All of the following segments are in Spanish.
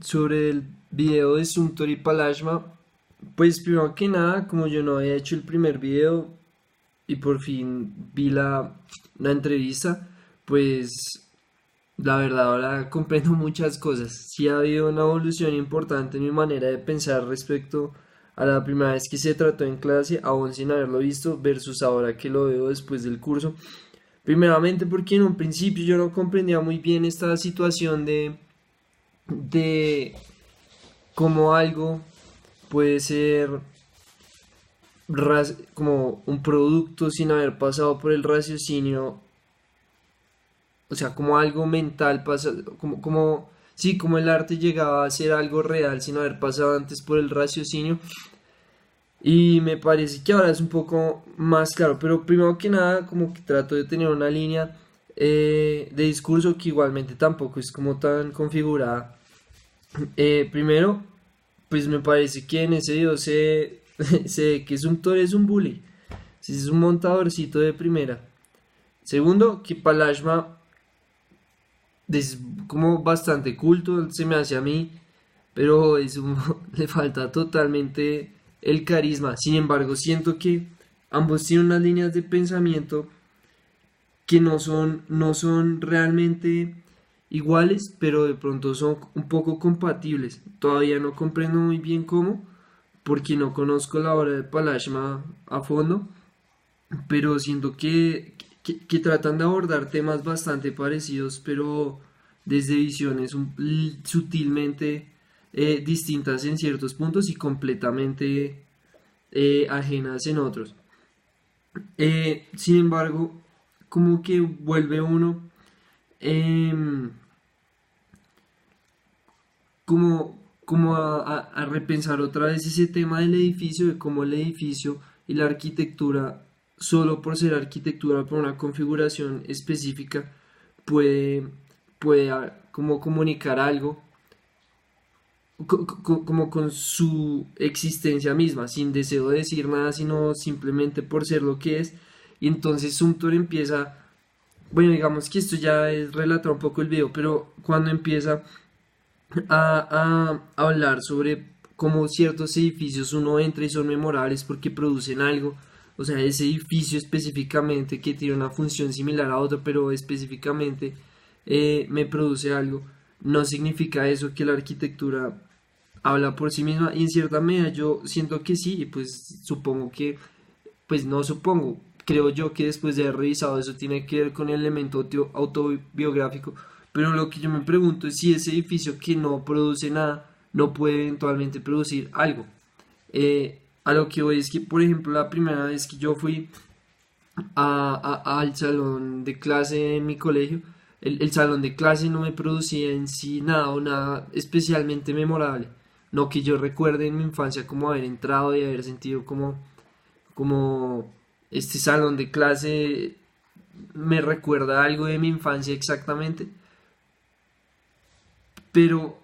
Sobre el video de Suntory Palashma, pues primero que nada, como yo no había hecho el primer video y por fin vi la entrevista, pues la verdad ahora comprendo muchas cosas. Sí ha habido una evolución importante en mi manera de pensar respecto a la primera vez que se trató en clase, aún sin haberlo visto, versus ahora que lo veo después del curso. Primeramente porque en un principio yo no comprendía muy bien esta situación de cómo algo puede ser como un producto sin haber pasado por el raciocinio, o sea, como algo mental pasa, sí, como el arte llegaba a ser algo real sin haber pasado antes por el raciocinio. Y me parece que ahora es un poco más claro, pero primero que nada como que trato de tener una línea de discurso que igualmente tampoco es como tan configurada. Primero, pues me parece que en ese video se ve que Suntor es un bully, si es un montadorcito de primera. Segundo, que Palashma es como bastante culto, se me hace a mí, pero le falta totalmente el carisma. Sin embargo, siento que ambos tienen unas líneas de pensamiento que no son realmente iguales, pero de pronto son un poco compatibles. Todavía no comprendo muy bien cómo, porque no conozco la obra de Palashma a fondo, pero siento que tratan de abordar temas bastante parecidos, pero desde visiones sutilmente distintas en ciertos puntos y completamente ajenas en otros. Sin embargo, como que vuelve uno em, como a repensar otra vez ese tema del edificio, de cómo el edificio y la arquitectura, solo por ser arquitectura, por una configuración específica, puede, puede como comunicar algo, como con su existencia misma, sin deseo de decir nada, sino simplemente por ser lo que es. Y entonces Sumter empieza, bueno, digamos que esto ya es relatar un poco el video, pero cuando empieza a hablar sobre cómo ciertos edificios uno entra y son memorables porque producen algo. O sea, ese edificio específicamente que tiene una función similar a otro, pero específicamente me produce algo. No significa eso que la arquitectura habla por sí misma. Y en cierta medida yo siento que sí, y pues supongo que, pues no supongo, creo yo que después de haber revisado eso tiene que ver con el elemento autobiográfico, pero lo que yo me pregunto es si ese edificio que no produce nada no puede eventualmente producir algo. A lo que voy es que, por ejemplo, la primera vez que yo fui al salón de clase en mi colegio, el salón de clase no me producía en sí nada o nada especialmente memorable. No que yo recuerde en mi infancia como haber entrado y haber sentido como este salón de clase me recuerda algo de mi infancia exactamente, pero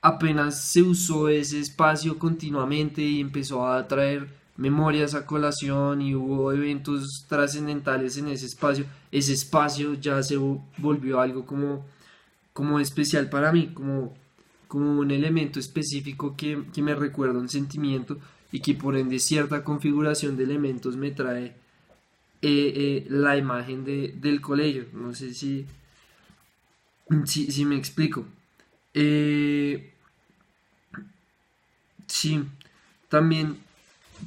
apenas se usó ese espacio continuamente y empezó a traer memorias a colación y hubo eventos trascendentales en ese espacio ya se volvió algo como especial para mí, como un elemento específico que me recuerda un sentimiento y que por ende cierta configuración de elementos me trae la imagen del colegio. No sé si me explico. Eh, sí, también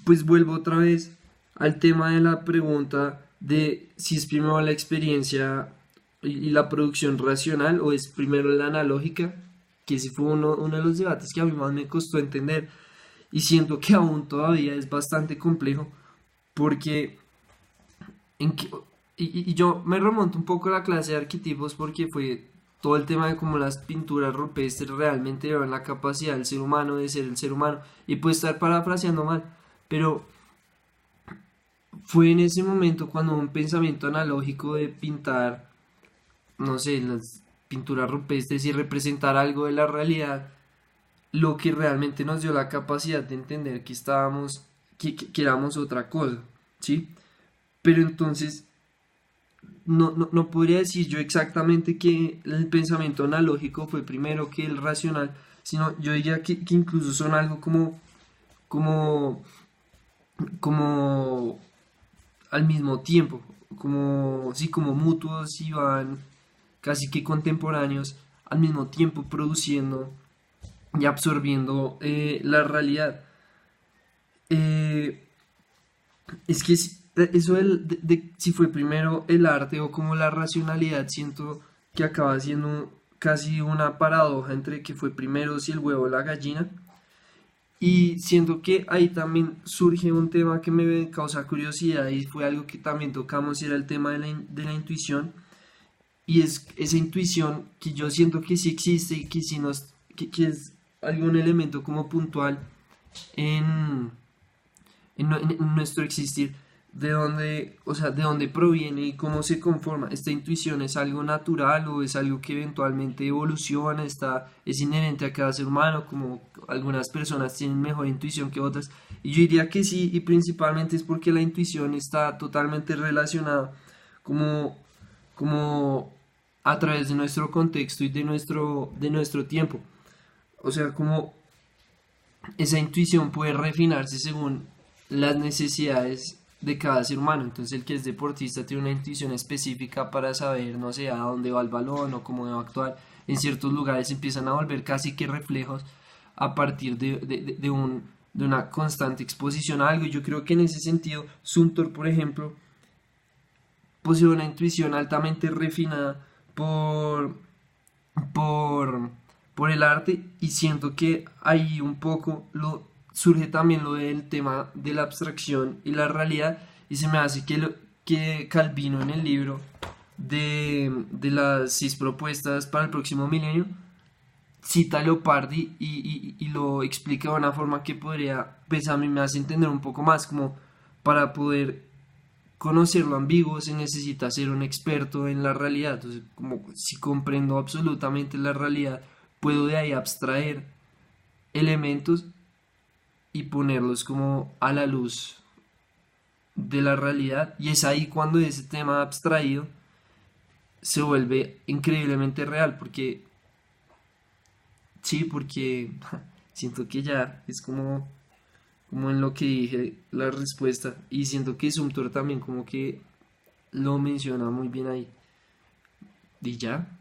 pues vuelvo otra vez al tema de la pregunta de si es primero la experiencia y la producción racional o es primero la analógica, que ese fue uno de los debates que a mí más me costó entender y siento que aún todavía es bastante complejo porque en que- y yo me remonto un poco a la clase de arquetipos porque fue todo el tema de cómo las pinturas rupestres realmente llevan la capacidad del ser humano de ser el ser humano. Y puede estar parafraseando mal, pero fue en ese momento cuando un pensamiento analógico de pintar, no sé, las pinturas rupestres y representar algo de la realidad, lo que realmente nos dio la capacidad de entender que estábamos, que éramos otra cosa, ¿sí? Pero entonces no podría decir yo exactamente que el pensamiento analógico fue primero que el racional, sino yo diría que incluso son algo como, como al mismo tiempo, como, sí, como mutuos y van casi que contemporáneos al mismo tiempo produciendo y absorbiendo la realidad. Eh, es que eso si fue primero el arte o como la racionalidad, siento que acaba siendo casi una paradoja entre que fue primero si el huevo o la gallina. Y siento que ahí también surge un tema que me causa curiosidad y fue algo que también tocamos, y era el tema de la intuición. Y es esa intuición que yo siento que sí existe y que sí que es algún elemento como puntual en, en nuestro existir, de dónde, o sea, de dónde proviene y cómo se conforma. ¿Esta intuición es algo natural o es algo que eventualmente evoluciona, es inherente a cada ser humano, como algunas personas tienen mejor intuición que otras? Y yo diría que sí, y principalmente es porque la intuición está totalmente relacionada como, como a través de nuestro contexto y de nuestro tiempo. O sea, como esa intuición puede refinarse según las necesidades de cada ser humano. Entonces el que es deportista tiene una intuición específica para saber, no sé, a dónde va el balón o cómo debe actuar. En ciertos lugares empiezan a volver casi que reflejos a partir de una constante exposición a algo. Y yo creo que en ese sentido, Suntor, por ejemplo, posee una intuición altamente refinada por, por, por el arte, y siento que ahí un poco surge también lo del tema de la abstracción y la realidad, y se me hace que Calvino en el libro de las 6 propuestas para el próximo milenio cita a Leopardi y lo explica de una forma que podría, pues a mí me hace entender un poco más, como para poder conocer lo ambiguo se necesita ser un experto en la realidad. Entonces, como si comprendo absolutamente la realidad, puedo de ahí abstraer elementos y ponerlos como a la luz de la realidad. Y es ahí cuando ese tema abstraído se vuelve increíblemente real, porque sí, porque siento que ya es como en lo que dije la respuesta, y siento que Sumter también como que lo menciona muy bien ahí. ¿Y ya?